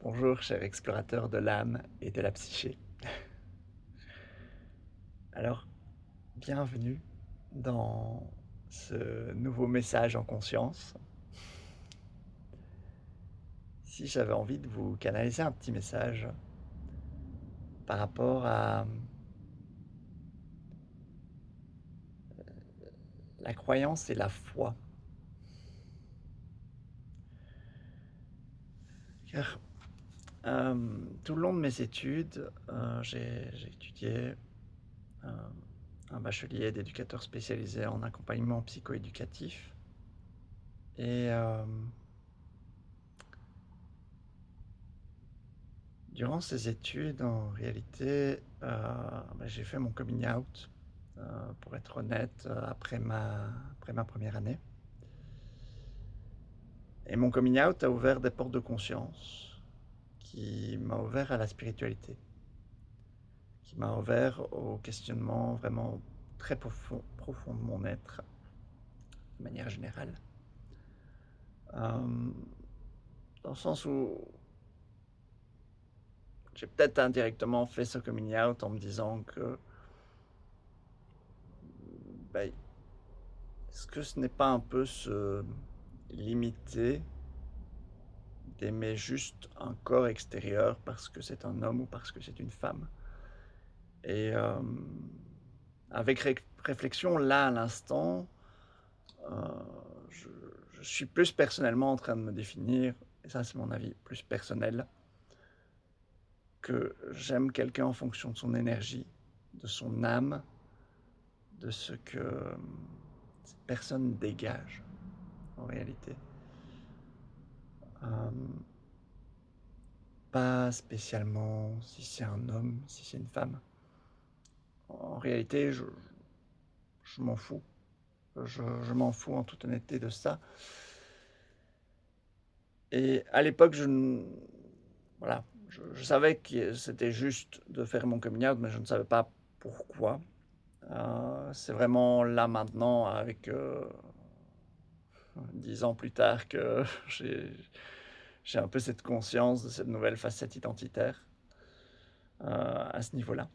Bonjour, cher explorateur de l'âme et de la psyché. Alors, bienvenue dans ce nouveau message en conscience. Si j'avais envie de vous canaliser un petit message par rapport à la croyance et la foi. Car tout le long de mes études, j'ai étudié euh, un bachelier d'éducateur spécialisé en accompagnement psychoéducatif. Et durant ces études, en réalité, j'ai fait mon coming out, pour être honnête, après ma première année. Et mon coming out a ouvert des portes de conscience, qui m'a ouvert à la spiritualité, qui m'a ouvert au questionnement vraiment très profond de mon être, de manière générale. Euh, Dans le sens où j'ai peut-être indirectement fait ce coming out en me disant que ben, est-ce que ce n'est pas un peu se limiter d'aimer juste un corps extérieur parce que c'est un homme ou parce que c'est une femme? Et avec réflexion, là, à l'instant, euh, je, je suis plus personnellement en train de me définir, et ça c'est mon avis plus personnel, que j'aime quelqu'un en fonction de son énergie, de son âme, de ce que cette personne dégage en réalité. Euh, Pas spécialement si c'est un homme, si c'est une femme. En réalité, je m'en fous. Je m'en fous en toute honnêteté de ça. Et à l'époque, voilà, je savais que c'était juste de faire mon coming out, mais je ne savais pas pourquoi. C'est vraiment là maintenant, avec 10 ans plus tard, que j'ai un peu cette conscience de cette nouvelle facette identitaire à ce niveau-là.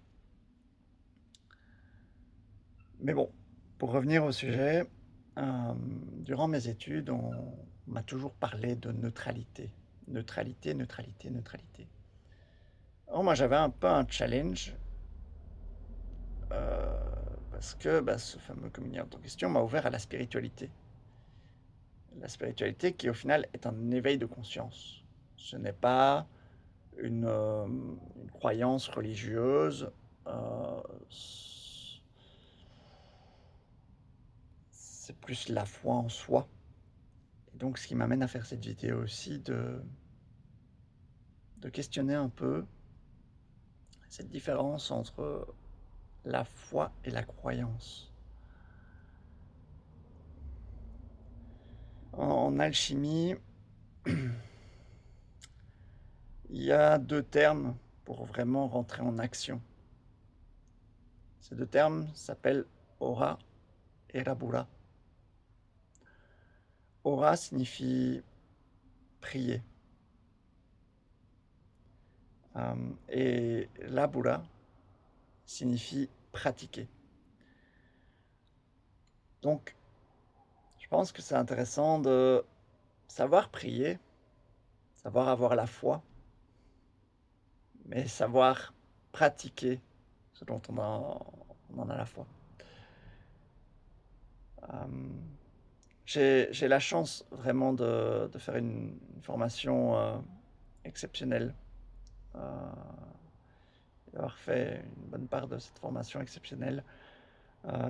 Mais bon, pour revenir au sujet, durant mes études, on m'a toujours parlé de neutralité. Neutralité, neutralité, neutralité. Alors moi, j'avais un peu un challenge euh, parce que ce fameux communion en question m'a ouvert à la spiritualité. La spiritualité qui, au final, est un éveil de conscience. Ce n'est pas une croyance religieuse. euh, c'est plus la foi en soi. Et donc, ce qui m'amène à faire cette vidéo aussi, de questionner un peu cette différence entre la foi et la croyance. En alchimie, il y a deux termes pour vraiment rentrer en action. Ces deux termes s'appellent aura et rabura. Aura signifie prier. Et labura signifie pratiquer. Donc, je pense que c'est intéressant de savoir prier, savoir avoir la foi, mais savoir pratiquer ce dont on en a la foi. J'ai la chance vraiment de faire une formation exceptionnelle, d'avoir fait une bonne part de cette formation exceptionnelle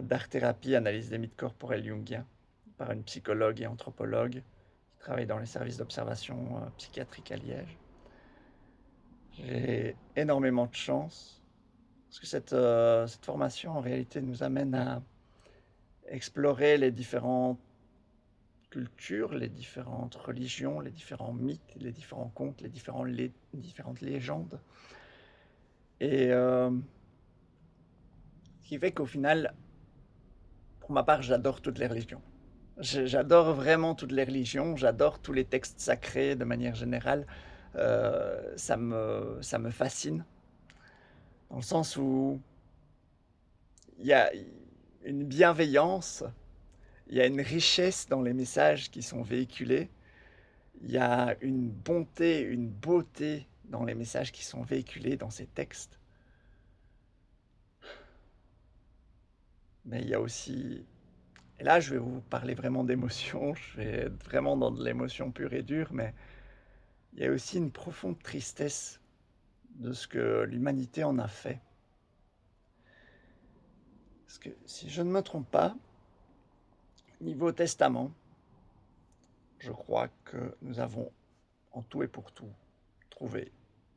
d'art-thérapie, analyse des mythes corporels jungiens, par une psychologue et anthropologue qui travaille dans les services d'observation psychiatrique à Liège. J'ai énormément de chance parce que cette formation en réalité nous amène à explorer les différentes cultures, les différentes religions, les différents mythes, les différents contes, les différentes légendes. Et ce qui fait qu'au final, pour ma part, j'adore toutes les religions. J'adore vraiment toutes les religions, j'adore tous les textes sacrés de manière générale. ça me fascine, dans le sens où il y a une bienveillance, il y a une richesse dans les messages qui sont véhiculés, il y a une bonté, une beauté dans les messages qui sont véhiculés dans ces textes. Mais il y a aussi, et là je vais vous parler vraiment d'émotion, je vais être vraiment dans de l'émotion pure et dure, mais il y a aussi une profonde tristesse de ce que l'humanité en a fait. Parce que si je ne me trompe pas, niveau testament, je crois que nous avons en tout et pour tout trouvé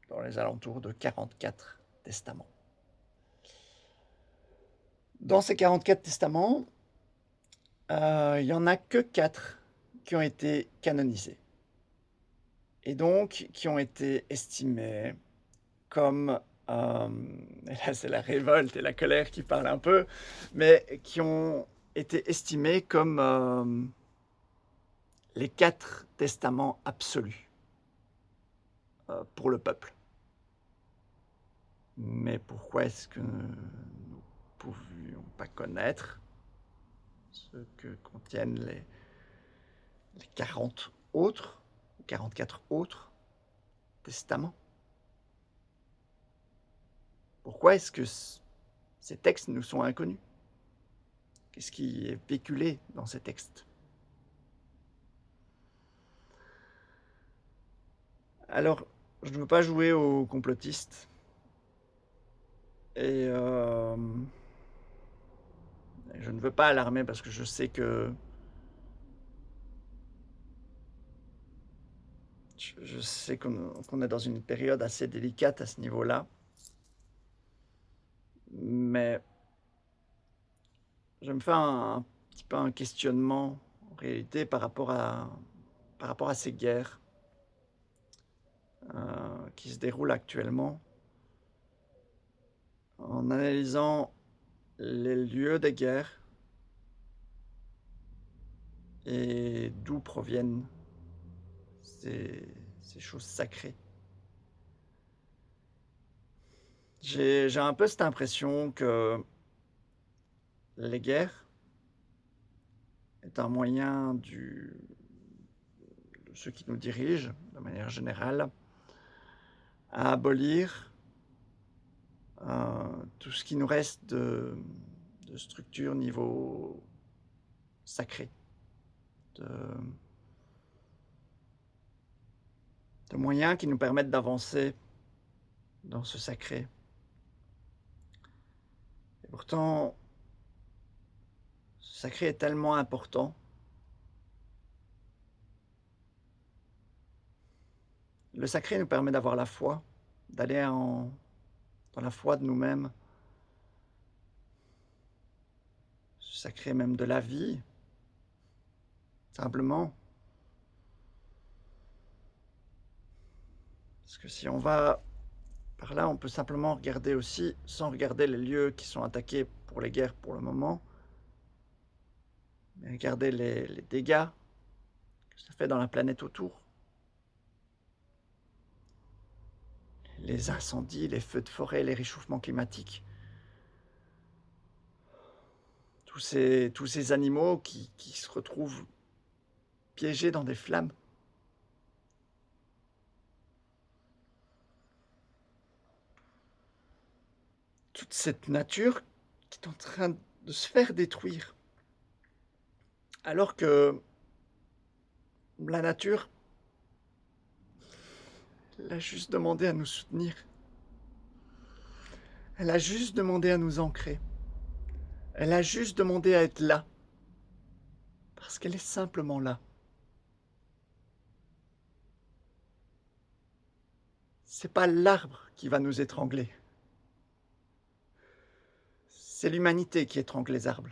dans les alentours de 44 testaments. Dans ces 44 testaments, il y en a que 4 qui ont été canonisés et donc qui ont été estimés comme, et là c'est la révolte et la colère qui parlent un peu, mais qui ont été estimés comme, les 4 testaments absolus, pour le peuple. Mais pourquoi est-ce que nous ne pouvions pas connaître ce que contiennent les 40 autres, 44 autres testaments? Pourquoi est-ce que ces textes nous sont inconnus? Qu'est-ce qui est véhiculé dans ces textes? Alors, je ne veux pas jouer au complotiste et je ne veux pas alarmer parce que je sais que je sais qu'on est dans une période assez délicate à ce niveau-là. Mais je me fais un petit peu un questionnement, en réalité, par rapport à ces guerres, qui se déroulent actuellement, en analysant les lieux des guerres et d'où proviennent ces choses sacrées. J'ai un peu cette impression que les guerres est un moyen de ceux qui nous dirigent, de manière générale, à abolir tout ce qui nous reste de structure niveau sacré, de, de moyens qui nous permettent d'avancer dans ce sacré. Et pourtant, ce sacré est tellement important. Le sacré nous permet d'avoir la foi, d'aller dans la foi de nous-mêmes, ce sacré même de la vie, simplement. Parce que si on va par là, on peut simplement regarder aussi, sans regarder les lieux qui sont attaqués pour les guerres pour le moment, mais regarder les dégâts que ça fait dans la planète autour. Les incendies, les feux de forêt, les réchauffements climatiques. Tous ces animaux qui se retrouvent piégés dans des flammes. Toute cette nature qui est en train de se faire détruire. Alors que la nature, elle a juste demandé à nous soutenir. Elle a juste demandé à nous ancrer. Elle a juste demandé à être là. Parce qu'elle est simplement là. C'est pas l'arbre qui va nous étrangler. C'est l'humanité qui étrangle les arbres.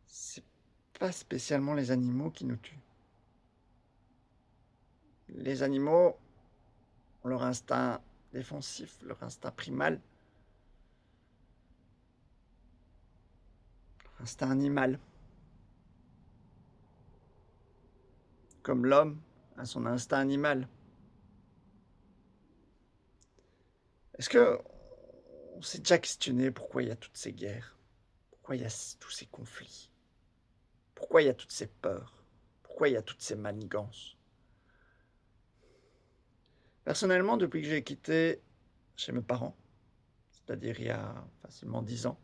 C'est pas spécialement les animaux qui nous tuent. Les animaux ont leur instinct défensif, leur instinct primal. instinct animal, comme l'homme a son instinct animal. Est-ce que on s'est déjà questionné pourquoi il y a toutes ces guerres? Pourquoi il y a tous ces conflits? Pourquoi il y a toutes ces peurs? Pourquoi il y a toutes ces manigances? Personnellement, depuis que j'ai quitté chez mes parents, c'est-à-dire il y a facilement 10 ans,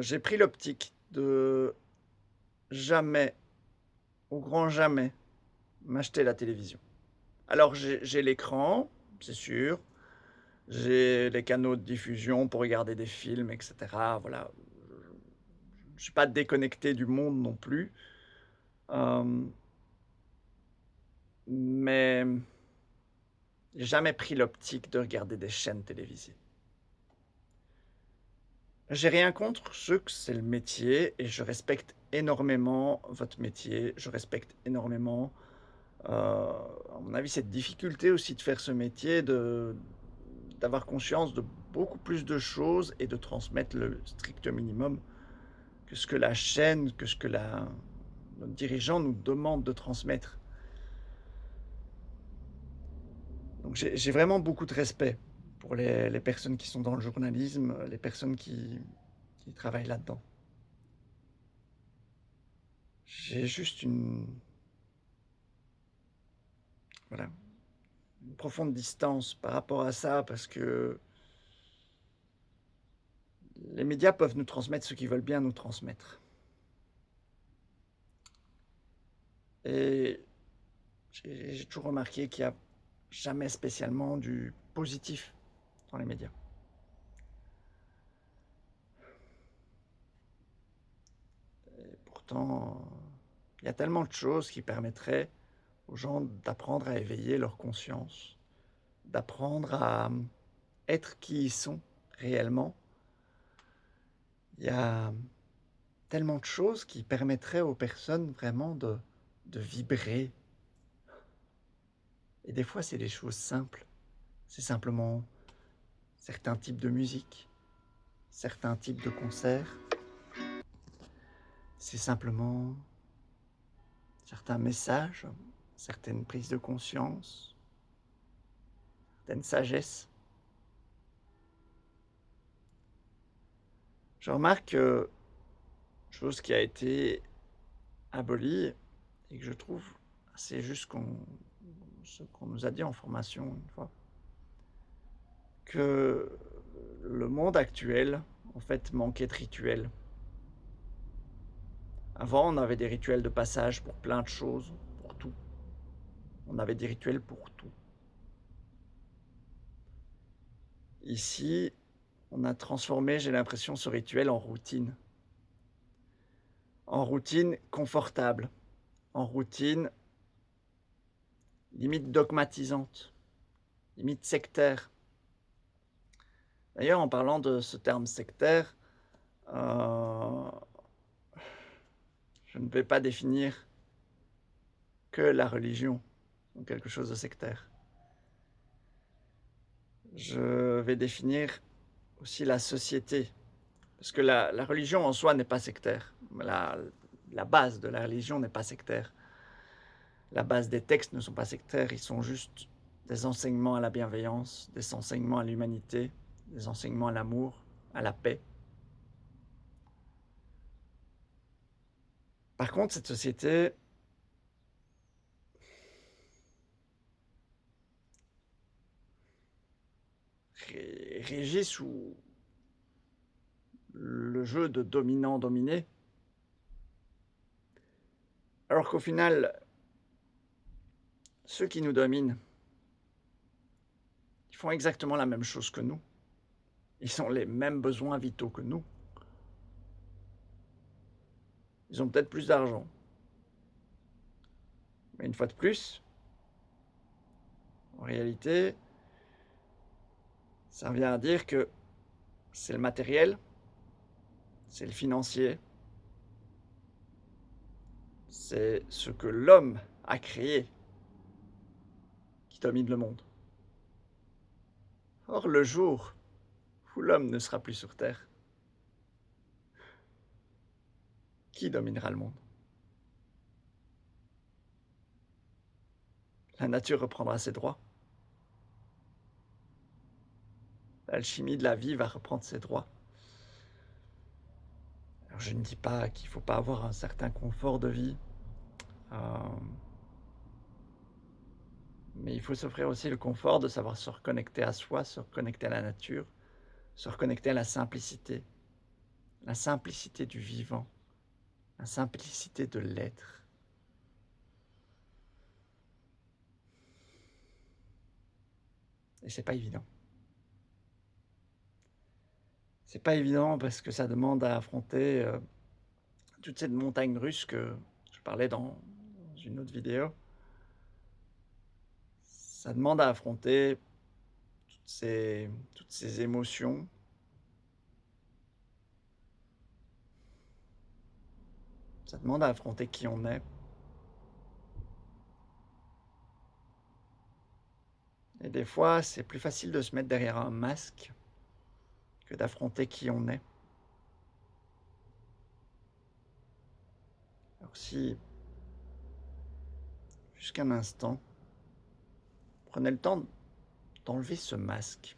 j'ai pris l'optique de jamais, au grand jamais, m'acheter la télévision. Alors j'ai l'écran, c'est sûr, j'ai les canaux de diffusion pour regarder des films et cetera, voilà. Je suis pas déconnecté du monde non plus, hem, mais j'ai jamais pris l'optique de regarder des chaînes télévisées. J'ai rien contre ceux que c'est le métier et je respecte énormément votre métier. Je respecte énormément, à mon avis, cette difficulté aussi de faire ce métier, d'avoir conscience de beaucoup plus de choses et de transmettre le strict minimum que ce que la chaîne, que ce que notre dirigeant nous demande de transmettre. Donc j'ai vraiment beaucoup de respect pour les personnes qui sont dans le journalisme, les personnes qui travaillent là-dedans. J'ai juste voilà, une profonde distance par rapport à ça parce que les médias peuvent nous transmettre ce qu'ils veulent bien nous transmettre. Et j'ai toujours remarqué qu'il y a jamais spécialement du positif dans les médias. Et pourtant, il y a tellement de choses qui permettraient aux gens d'apprendre à éveiller leur conscience, d'apprendre à être qui ils sont réellement. Il y a tellement de choses qui permettraient aux personnes vraiment de vibrer. Et des fois, c'est des choses simples. C'est simplement certains types de musique, certains types de concerts. C'est simplement certains messages, certaines prises de conscience, certaines sagesses. Je remarque que chose qui a été abolie et que je trouve assez juste ce qu'on nous a dit en formation une fois, que le monde actuel, en fait, manquait de rituels. Avant, on avait des rituels de passage pour plein de choses, pour tout. On avait des rituels pour tout. Ici, on a transformé, j'ai l'impression, ce rituel en routine. En routine confortable, en routine limite dogmatisante, limite sectaire. D'ailleurs, en parlant de ce terme sectaire, euh, je ne vais pas définir que la religion comme quelque chose de sectaire. Je vais définir aussi la société. Parce que la religion en soi n'est pas sectaire. La base de la religion n'est pas sectaire. La base des textes ne sont pas sectaires, ils sont juste des enseignements à la bienveillance, des enseignements à l'humanité, des enseignements à l'amour, à la paix. Par contre, cette société régit sous le jeu de dominant-dominé, alors qu'au final, ceux qui nous dominent, ils font exactement la même chose que nous. Ils ont les mêmes besoins vitaux que nous. Ils ont peut-être plus d'argent. Mais une fois de plus, en réalité, ça revient à dire que c'est le matériel, c'est le financier, c'est ce que l'homme a créé qui domine le monde. Or, le jour où l'homme ne sera plus sur Terre, qui dominera le monde? La nature reprendra ses droits. L'alchimie de la vie va reprendre ses droits. Alors je ne dis pas qu'il ne faut pas avoir un certain confort de vie, mais il faut s'offrir aussi le confort de savoir se reconnecter à soi, se reconnecter à la nature, se reconnecter à la simplicité du vivant, la simplicité de l'être. Et c'est pas évident. C'est pas évident parce que ça demande à affronter, toute cette montagne russe que je parlais dans une autre vidéo. Ça demande à affronter toutes ces émotions. Ça demande à affronter qui on est. Et des fois, c'est plus facile de se mettre derrière un masque que d'affronter qui on est. Alors si, jusqu'un instant, prenez le temps d'enlever ce masque,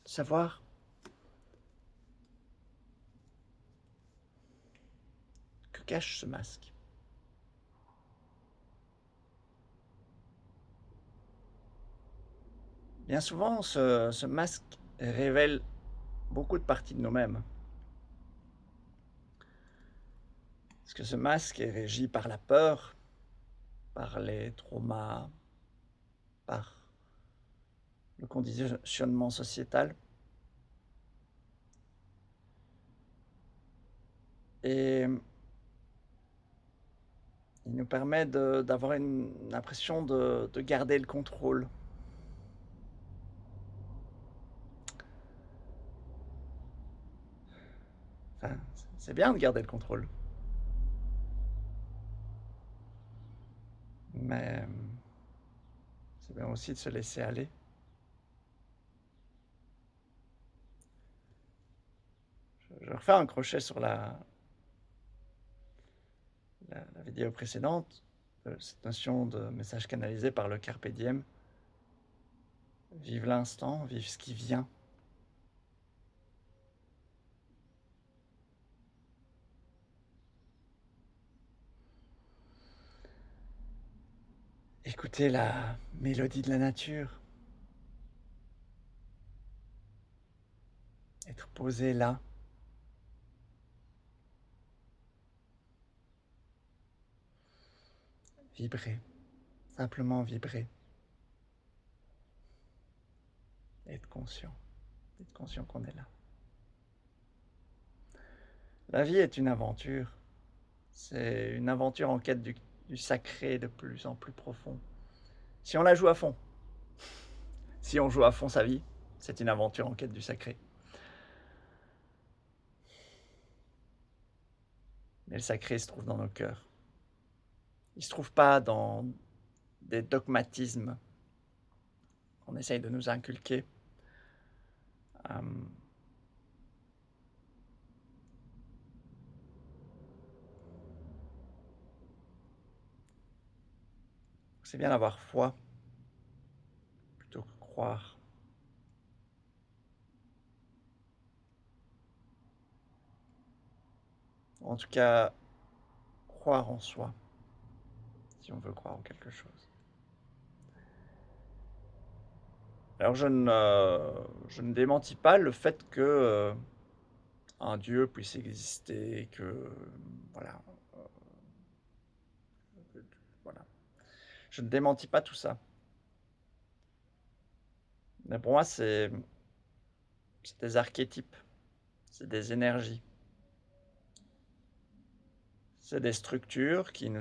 de savoir que cache ce masque. Bien souvent, ce masque révèle beaucoup de parties de nous-mêmes. Parce que ce masque est régi par la peur, par les traumas, par le conditionnement sociétal. Et il nous permet d'avoir une impression de garder le contrôle. Enfin, c'est bien de garder le contrôle. Mais c'est bien aussi de se laisser aller. Je refais un crochet sur la vidéo précédente, cette notion de message canalisé par le carpe diem. Vive l'instant, vive ce qui vient. Écoutez la mélodie de la nature. Être posé là. Vibrer. Simplement vibrer. Être conscient. Être conscient qu'on est là. La vie est une aventure. C'est une aventure en quête du sacré de plus en plus profond. Si on la joue à fond, si on joue à fond sa vie, c'est une aventure en quête du sacré. Mais le sacré se trouve dans nos cœurs. Il ne se trouve pas dans des dogmatismes qu'on essaye de nous inculquer. C'est bien d'avoir foi plutôt que croire. En tout cas, croire en soi, si on veut croire en quelque chose. Alors je ne démentis pas le fait que un Dieu puisse exister, que voilà, voilà. Je ne démentis pas tout ça. Mais pour moi, c'est des archétypes, c'est des énergies. C'est des structures qui nous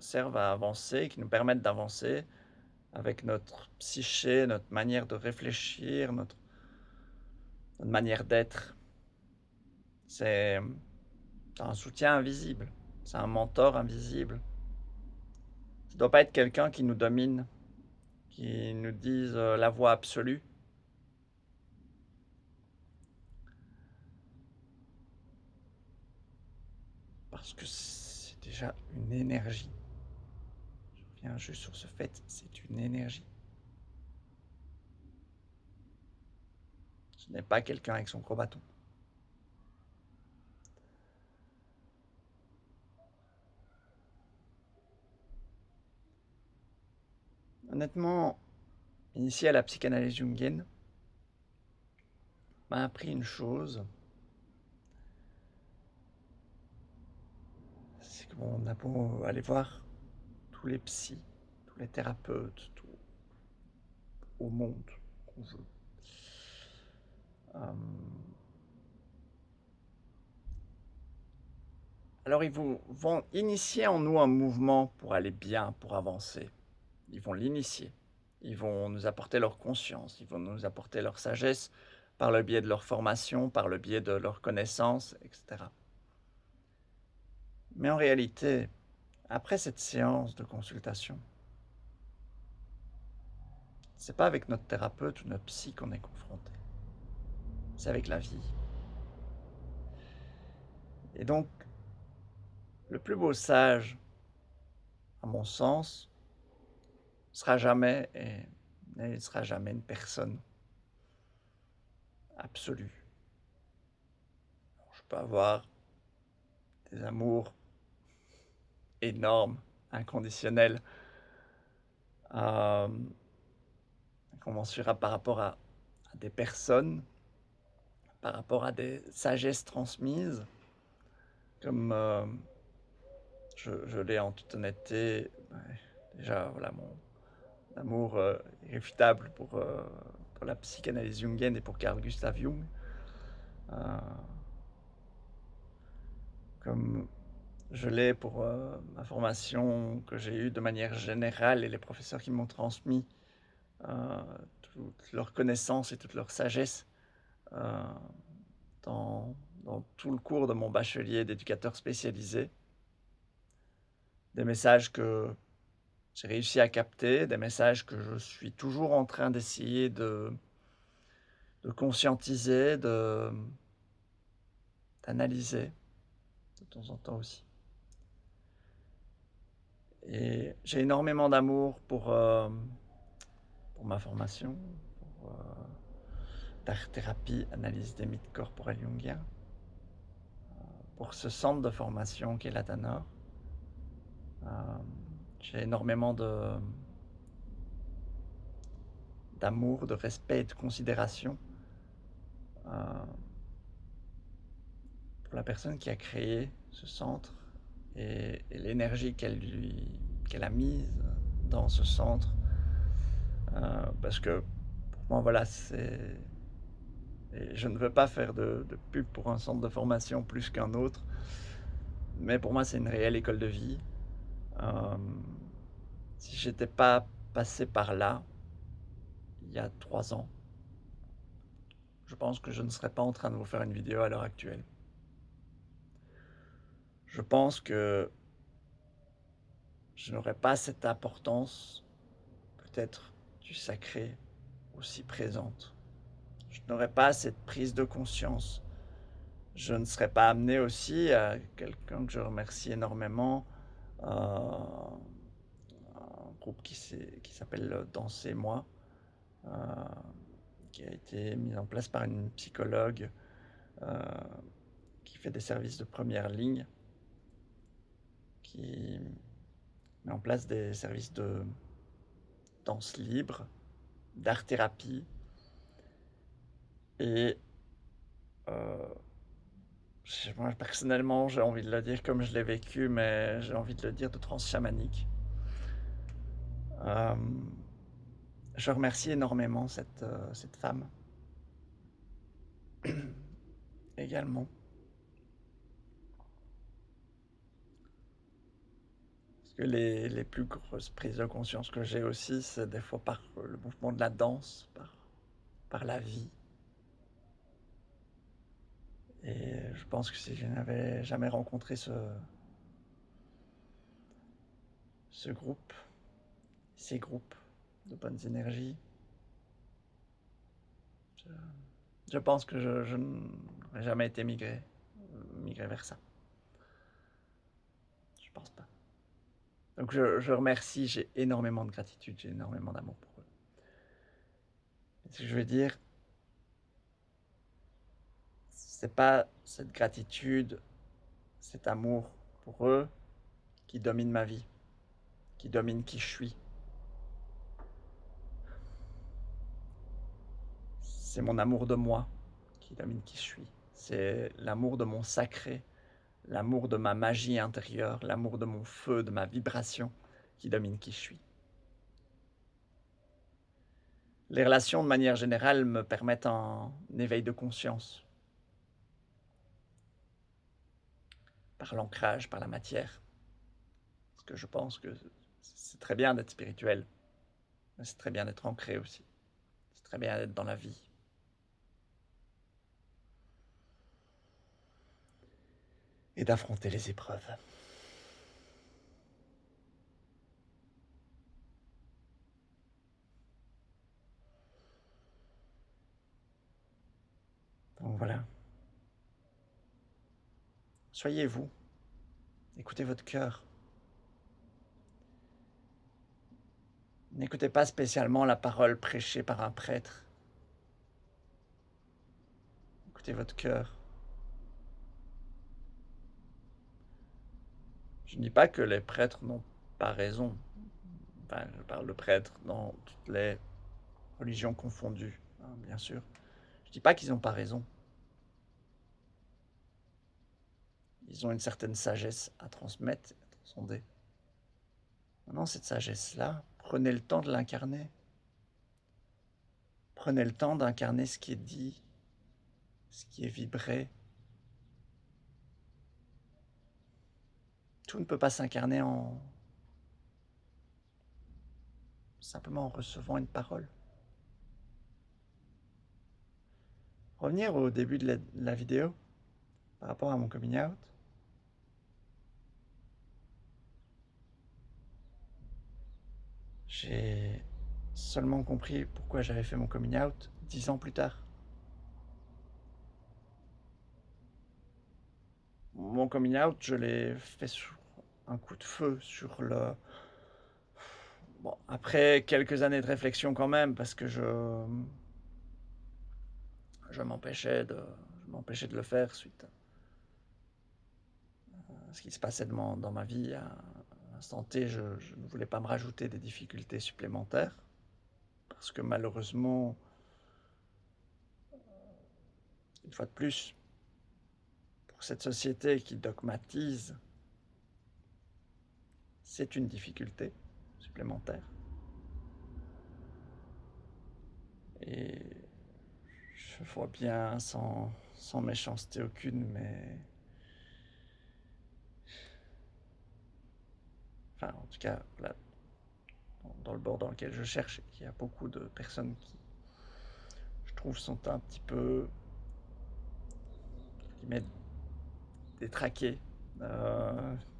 servent à avancer, qui nous permettent d'avancer avec notre psyché, notre manière de réfléchir, notre manière d'être. C'est un soutien invisible, c'est un mentor invisible. Ça ne doit pas être quelqu'un qui nous domine, qui nous dise la voie absolue. parce que c'est déjà une énergie. Je reviens juste sur ce fait, c'est une énergie. Ce n'est pas quelqu'un avec son gros bâton. Honnêtement, initié à la psychanalyse jungienne, m'a appris une chose, c'est qu'on a beau aller voir tous les psys, tous les thérapeutes, tout au monde qu'on veut. Alors ils vont initier en nous un mouvement pour aller bien, pour avancer. Ils vont l'initier. Ils vont nous apporter leur conscience, ils vont nous apporter leur sagesse par le biais de leur formation, par le biais de leurs connaissances, etc. Mais en réalité, après cette séance de consultation, c'est pas avec notre thérapeute ou notre psy qu'on est confronté. C'est avec la vie. Et donc, le plus beau sage, à mon sens, sera jamais et ne sera jamais une personne absolue. Je peux avoir des amours énormes, inconditionnels, commensurable par rapport à des personnes, par rapport à des sagesses transmises, comme je l'ai en toute honnêteté. Déjà, voilà, mon amour irréfutable pour la psychanalyse jungienne et pour Carl Gustav Jung. Euh, comme je l'ai pour ma formation que j'ai eue de manière générale et les professeurs qui m'ont transmis euh, toute leur connaissance et toute leur sagesse euh, dans tout le cours de mon bachelier d'éducateur spécialisé. Des messages que j'ai réussi à capter, des messages que je suis toujours en train d'essayer de conscientiser, d'analyser de temps en temps aussi. Et j'ai énormément d'amour pour ma formation, pour l'art-thérapie, analyse des mythes corporels jungiens, pour ce centre de formation qu'est la Tanor. J'ai énormément d'amour, de respect et de considération pour la personne qui a créé ce centre et l'énergie qu'elle a mise dans ce centre. Parce que pour moi, voilà, et je ne veux pas faire de pub pour un centre de formation plus qu'un autre, mais pour moi, c'est une réelle école de vie. Si j'étais pas passé par là il y a 3 ans, je pense que je ne serais pas en train de vous faire une vidéo à l'heure actuelle. Je pense que je n'aurais pas cette importance, peut-être, du sacré aussi présente. Je n'aurais pas cette prise de conscience. Je ne serais pas amené aussi à quelqu'un que je remercie énormément, un groupe qui s'appelle Danser Moi, qui a été mis en place par une psychologue qui fait des services de première ligne, qui met en place des services de danse libre, d'art-thérapie et moi, personnellement, j'ai envie de le dire comme je l'ai vécu, mais j'ai envie de le dire de trance chamanique. Je remercie énormément cette femme également. Parce que les plus grosses prises de conscience que j'ai aussi, c'est des fois par le mouvement de la danse, par la vie. Et je pense que si je n'avais jamais rencontré ce groupe, ces groupes de bonnes énergies, je pense que je n'aurais jamais été migré vers ça. pense pas. Donc je remercie, j'ai énormément de gratitude, j'ai énormément d'amour pour eux. Ce que je veux dire, c'est pas cette gratitude, cet amour pour eux qui domine ma vie, qui domine qui je suis. C'est mon amour de moi qui domine qui je suis. C'est l'amour de mon sacré, l'amour de ma magie intérieure, l'amour de mon feu, de ma vibration qui domine qui je suis. Les relations, de manière générale, me permettent un éveil de conscience par l'ancrage, par la matière. Parce que je pense que c'est très bien d'être spirituel, mais c'est très bien d'être ancré aussi. C'est très bien d'être dans la vie. Et d'affronter les épreuves. Donc voilà. Soyez vous. Écoutez votre cœur. N'écoutez pas spécialement la parole prêchée par un prêtre. Écoutez votre cœur. Je ne dis pas que les prêtres n'ont pas raison. Enfin, je parle de prêtres dans toutes les religions confondues, hein, bien sûr. Je ne dis pas qu'ils n'ont pas raison. Ils ont une certaine sagesse à transmettre, à transcender. Maintenant, cette sagesse-là, prenez le temps de l'incarner. Prenez le temps d'incarner ce qui est dit, ce qui est vibré. Tout ne peut pas s'incarner en simplement en recevant une parole. Revenir au début de la vidéo, par rapport à mon coming out. J'ai seulement compris pourquoi j'avais fait mon coming out 10 ans plus tard. Mon coming out, je l'ai fait sur un coup de feu, sur le... Bon, après quelques années de réflexion quand même, parce que je m'empêchais de le faire suite à ce qui se passait dans ma vie. À l'instant T, je ne voulais pas me rajouter des difficultés supplémentaires, parce que malheureusement, une fois de plus, pour cette société qui dogmatise, c'est une difficulté supplémentaire. Et je vois bien, sans méchanceté aucune, mais... Enfin, en tout cas, là, dans le bord dans lequel je cherche, il y a beaucoup de personnes qui, je trouve, sont un petit peu... qui mettent détraquées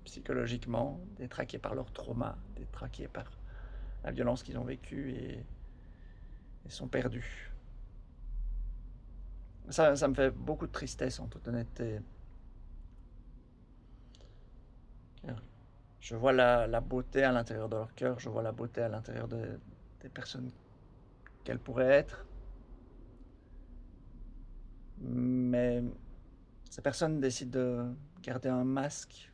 psychologiquement, détraquées par leur trauma, détraquées par la violence qu'ils ont vécue et sont perdus. Ça me fait beaucoup de tristesse, en toute honnêteté. Je vois la beauté à l'intérieur de leur cœur, je vois la beauté à l'intérieur des personnes qu'elles pourraient être. Mais ces personnes décident de garder un masque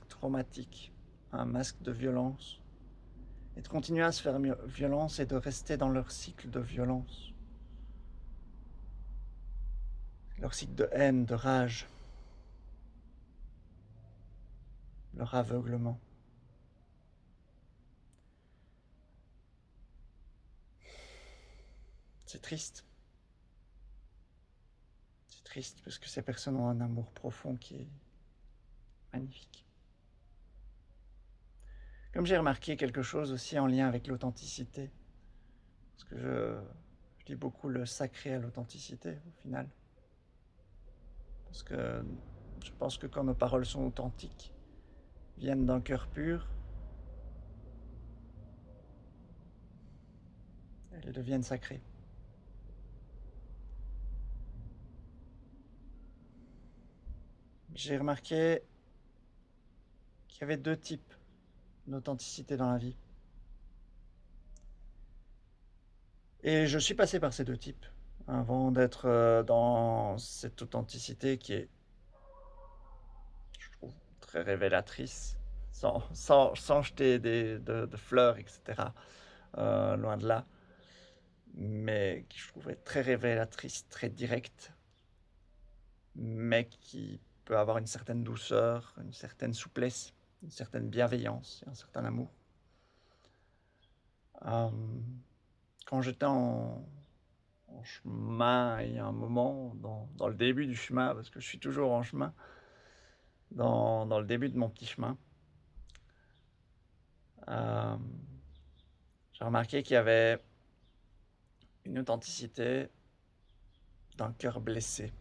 traumatique, un masque de violence, et de continuer à se faire violence et de rester dans leur cycle de violence, leur cycle de haine, de rage, leur aveuglement. C'est triste. C'est triste parce que ces personnes ont un amour profond qui est magnifique. Comme j'ai remarqué quelque chose aussi en lien avec l'authenticité, parce que je dis beaucoup le sacré à l'authenticité au final. Parce que je pense que quand nos paroles sont authentiques, viennent d'un cœur pur, elles deviennent sacrées. J'ai remarqué y avait deux types d'authenticité dans la vie. Et je suis passé par ces deux types avant d'être dans cette authenticité qui est, je trouve, très révélatrice, sans jeter de fleurs, etc. Loin de là, mais qui je trouvais très révélatrice, très directe, mais qui peut avoir une certaine douceur, une certaine souplesse, une certaine bienveillance et un certain amour. Euh, Quand j'étais en chemin, il y a un moment, dans le début du chemin, parce que je suis toujours en chemin, dans le début de mon petit chemin, euh, j'ai remarqué qu'il y avait une authenticité d'un cœur blessé.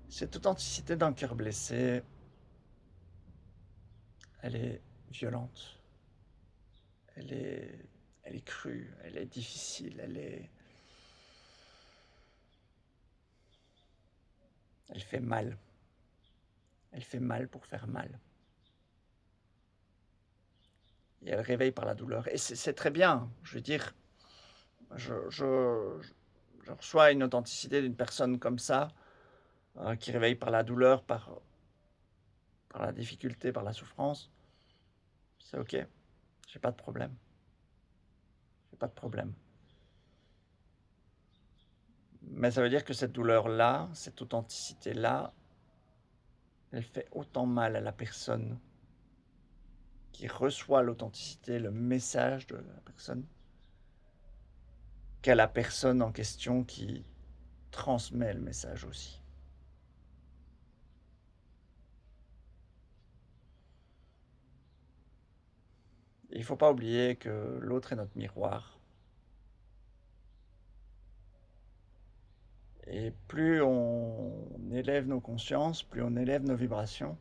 Cette authenticité d'un cœur blessé, elle est violente, elle est, elle est crue, elle est difficile, elle fait mal. Elle fait mal pour faire mal. Et elle réveille par la douleur. Et c'est très bien. Je veux dire, je reçois une authenticité d'une personne comme ça, qui réveille par la douleur, par la difficulté, par la souffrance. C'est OK. J'ai pas de problème. J'ai pas de problème. Mais ça veut dire que cette douleur-là, cette authenticité-là, elle fait autant mal à la personne qui reçoit l'authenticité, le message de la personne, qu'à la personne en question qui transmet le message aussi. Il ne faut pas oublier que l'autre est notre miroir. Et plus on élève nos consciences, plus on élève nos vibrations,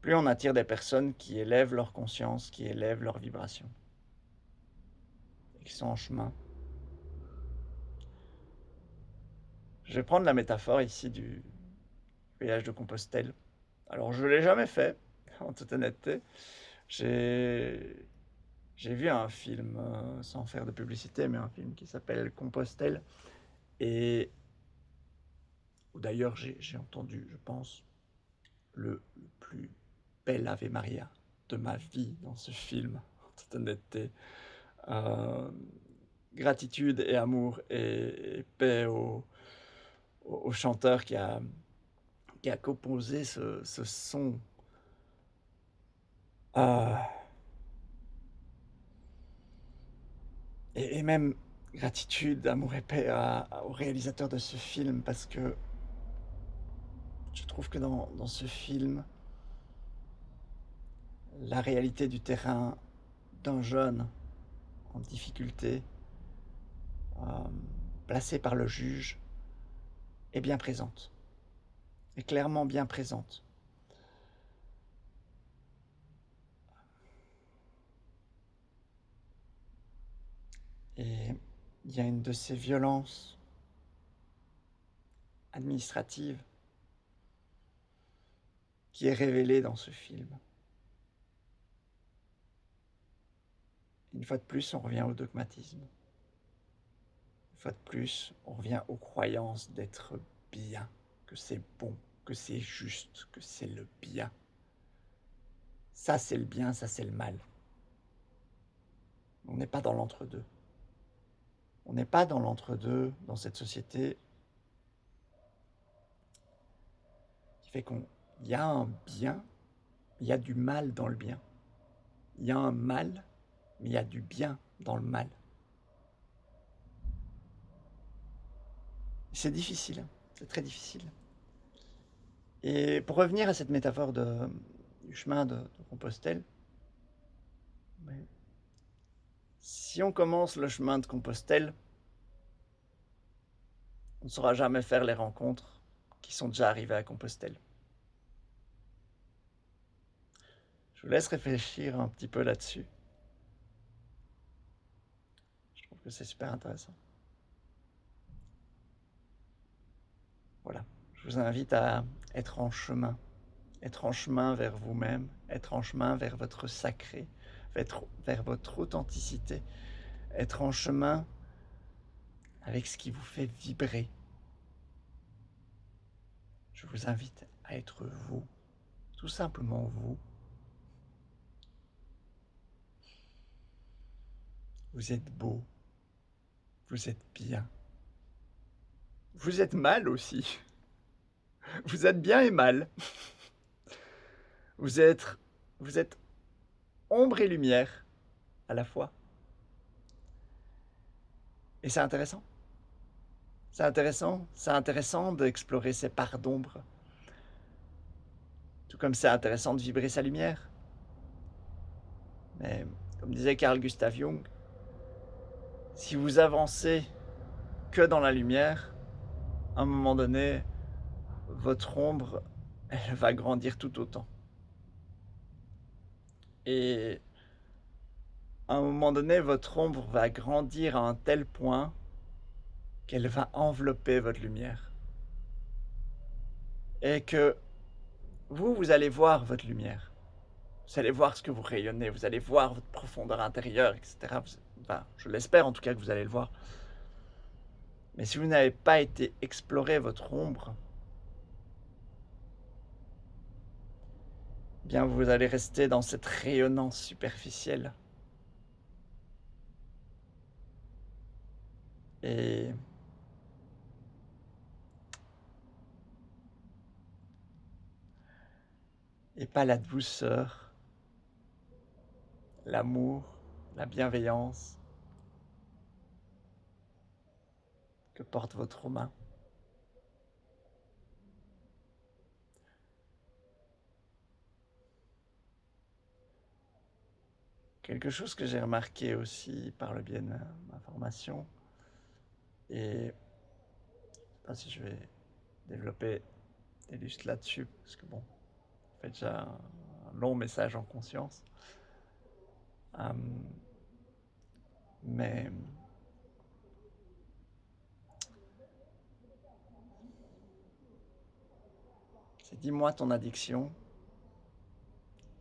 plus on attire des personnes qui élèvent leur conscience, qui élèvent leurs vibrations, et qui sont en chemin. Je vais prendre la métaphore ici du voyage de Compostelle. Alors je ne l'ai jamais fait, en toute honnêteté. J'ai vu un film, sans faire de publicité, mais un film qui s'appelle Compostelle, et où d'ailleurs j'ai entendu, je pense, le plus bel Ave Maria de ma vie dans ce film, en toute honnêteté. Euh, Gratitude et amour et paix au chanteur qui a composé ce son. Euh, et même gratitude, amour et paix au réalisateur de ce film, parce que je trouve que dans ce film, la réalité du terrain d'un jeune en difficulté, euh, placé par le juge, est bien présente, est clairement bien présente. Et il y a une de ces violences administratives qui est révélée dans ce film. Une fois de plus, on revient au dogmatisme. Une fois de plus, on revient aux croyances d'être bien, que c'est bon, que c'est juste, que c'est le bien. Ça, c'est le bien, ça, c'est le mal. On n'est pas dans l'entre-deux. On n'est pas dans l'entre-deux dans cette société qui fait qu'il y a un bien, il y a du mal dans le bien. Il y a un mal, mais il y a du bien dans le mal. C'est difficile, c'est très difficile. Et pour revenir à cette métaphore du chemin de Compostelle, si on commence le chemin de Compostelle, on ne saura jamais faire les rencontres qui sont déjà arrivées à Compostelle. Je vous laisse réfléchir un petit peu là-dessus. Je trouve que c'est super intéressant. Voilà, je vous invite à être en chemin être en chemin vers vous-même, être en chemin vers votre sacré, vers votre authenticité, être en chemin avec ce qui vous fait vibrer. Je vous invite à être vous, tout simplement vous. Vous êtes beau, vous êtes bien, vous êtes mal aussi. Vous êtes bien et mal. Vous êtes, vous êtes ombre et lumière à la fois. Et c'est intéressant. C'est intéressant d'explorer ces parts d'ombre. Tout comme c'est intéressant de vibrer sa lumière. Mais comme disait Carl Gustav Jung, si vous avancez que dans la lumière, à un moment donné, votre ombre, elle va grandir tout autant. Et à un moment donné, votre ombre va grandir à un tel point qu'elle va envelopper votre lumière. Et que vous allez voir votre lumière. Vous allez voir ce que vous rayonnez, vous allez voir votre profondeur intérieure, etc. Enfin, je l'espère en tout cas que vous allez le voir. Mais si vous n'avez pas été explorer votre ombre, eh bien vous allez rester dans cette rayonnance superficielle. Et pas la douceur, l'amour, la bienveillance que porte votre main. Quelque chose que j'ai remarqué aussi par le biais de ma formation, et je ne sais pas si je vais développer des lustres là-dessus, parce que bon, on fait déjà un long message en conscience. Mais c'est dis-moi ton addiction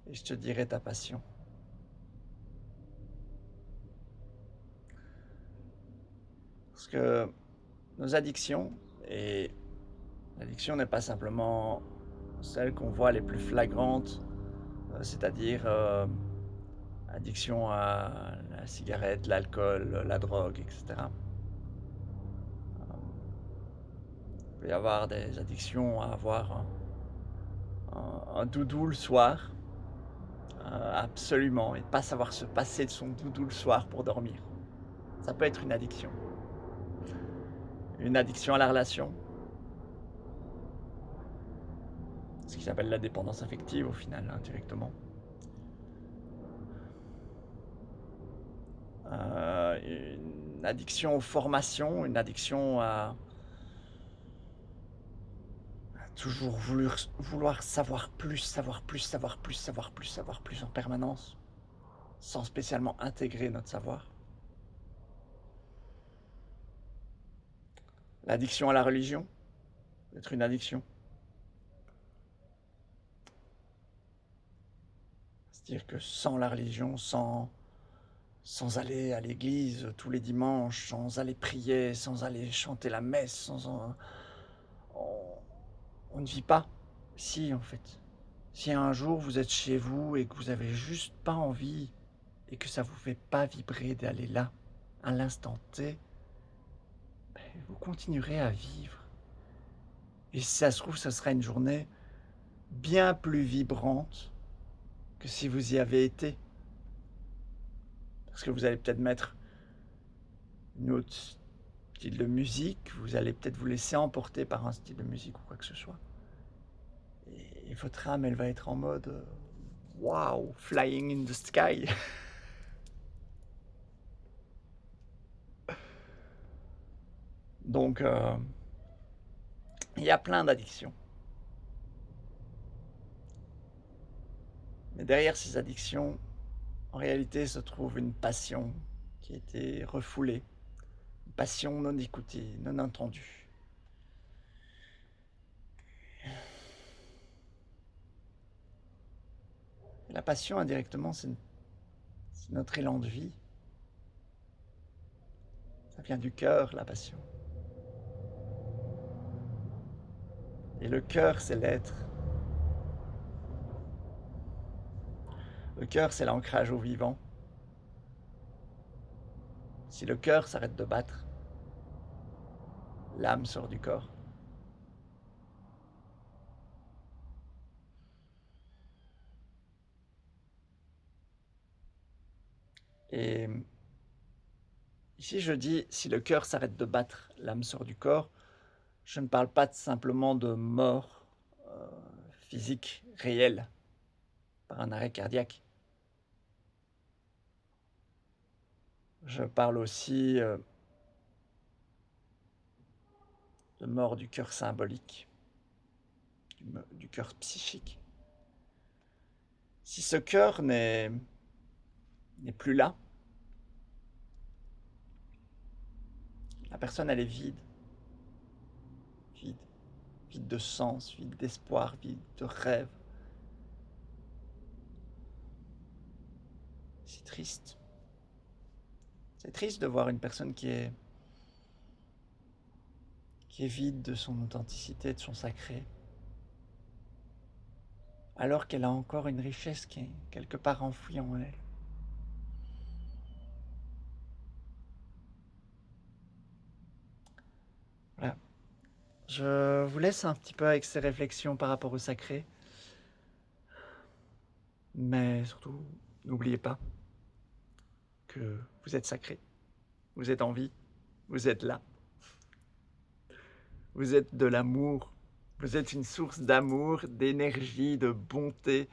et je te dirai ta passion. Parce que nos addictions, et l'addiction n'est pas simplement celle qu'on voit les plus flagrantes, c'est-à-dire addiction à la cigarette, l'alcool, la drogue, etc. Il peut y avoir des addictions à avoir un doudou le soir, absolument, et pas savoir se passer de son doudou le soir pour dormir. Ça peut être une addiction. Une addiction à la relation, ce qui s'appelle la dépendance affective au final, indirectement. Une addiction aux formations, une addiction à toujours vouloir savoir plus, savoir plus, savoir plus, savoir plus, savoir plus en permanence, sans spécialement intégrer notre savoir. L'addiction à la religion, peut être une addiction. C'est-à-dire que sans la religion, sans aller à l'église tous les dimanches, sans aller prier, sans aller chanter la messe, on ne vit pas. Si, en fait. Si un jour vous êtes chez vous et que vous avez juste pas envie et que ça vous fait pas vibrer d'aller là, à l'instant T, vous continuerez à vivre. Et si ça se trouve, ce sera une journée bien plus vibrante que si vous y avez été. Parce que vous allez peut-être mettre une autre style de musique, vous allez peut-être vous laisser emporter par un style de musique ou quoi que ce soit. Et votre âme, elle va être en mode wow, flying in the sky. Donc, il y a plein d'addictions. Mais derrière ces addictions, en réalité, se trouve une passion qui a été refoulée, une passion non écoutée, non entendue. La passion, indirectement, c'est notre élan de vie. Ça vient du cœur, la passion. Et le cœur, c'est l'être. Le cœur, c'est l'ancrage au vivant. Si le cœur s'arrête de battre, l'âme sort du corps. Et ici, je dis, si le cœur s'arrête de battre, l'âme sort du corps, je ne parle pas simplement de mort physique réelle par un arrêt cardiaque. Je parle aussi de mort du cœur symbolique, du cœur psychique. Si ce cœur n'est plus là, la personne, elle est vide. Vide. Vide de sens, vide d'espoir, vide de rêve. C'est triste. C'est triste de voir une personne qui est vide de son authenticité, de son sacré, alors qu'elle a encore une richesse qui est quelque part enfouie en elle. Voilà. Je vous laisse un petit peu avec ces réflexions par rapport au sacré. Mais surtout, n'oubliez pas que vous êtes sacré. Vous êtes en vie. Vous êtes là. Vous êtes de l'amour. Vous êtes une source d'amour, d'énergie, de bonté,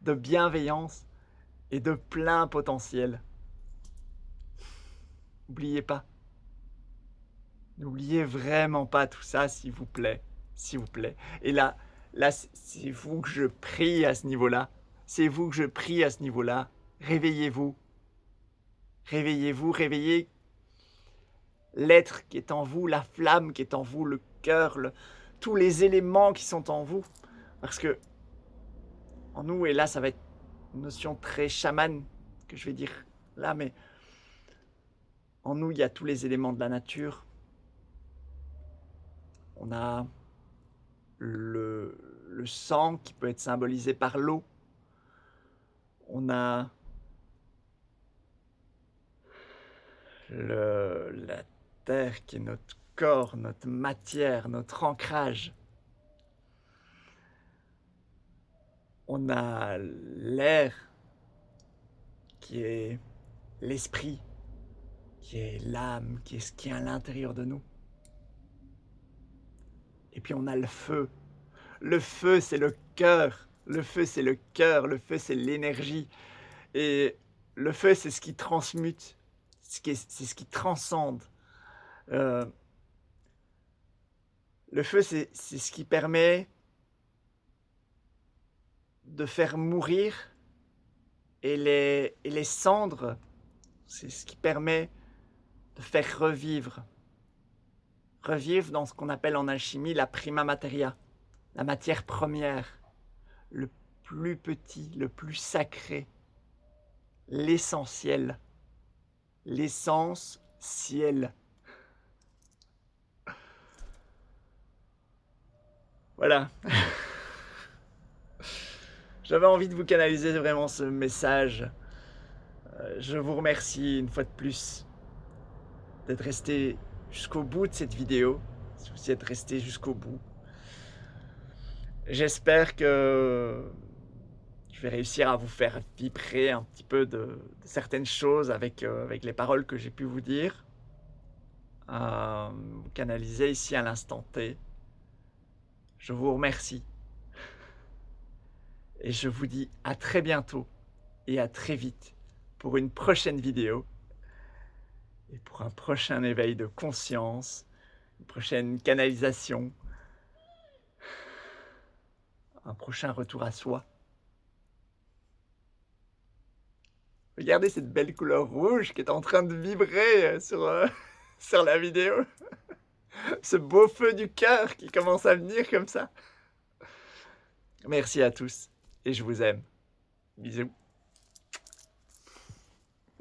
de bienveillance et de plein potentiel. N'oubliez pas. N'oubliez vraiment pas tout ça, s'il vous plaît. S'il vous plaît. Et là, c'est vous que je prie à ce niveau-là. C'est vous que je prie à ce niveau-là. Réveillez-vous. Réveillez-vous, réveillez l'être qui est en vous, la flamme qui est en vous, le cœur, tous les éléments qui sont en vous. Parce que en nous, et là ça va être une notion très chamane que je vais dire là, mais en nous, il y a tous les éléments de la nature. On a le sang qui peut être symbolisé par l'eau. On a la terre qui est notre corps, notre matière, notre ancrage. On a l'air qui est l'esprit, qui est l'âme, qui est ce qui est à l'intérieur de nous. Et puis on a le feu. Le feu, c'est le cœur. Le feu, c'est le cœur. Le feu, c'est l'énergie. Et le feu, c'est ce qui transmute. C'est ce qui transcende. Le feu, c'est ce qui permet de faire mourir. Et les cendres, c'est ce qui permet de faire revivre. Revivre dans ce qu'on appelle en alchimie la prima materia, la matière première, le plus petit, le plus sacré, l'essentiel, l'essence ciel. Voilà. J'avais envie de vous canaliser vraiment ce message. Je vous remercie une fois de plus d'être resté jusqu'au bout de cette vidéo, si vous êtes resté jusqu'au bout. J'espère que je vais réussir à vous faire vibrer un petit peu de certaines choses avec les paroles que j'ai pu vous dire. Vous canaliser ici à l'instant T. Je vous remercie. Et je vous dis à très bientôt et à très vite pour une prochaine vidéo et pour un prochain éveil de conscience, une prochaine canalisation, un prochain retour à soi. Regardez cette belle couleur rouge qui est en train de vibrer sur la vidéo. Ce beau feu du cœur qui commence à venir comme ça. Merci à tous et je vous aime. Bisous.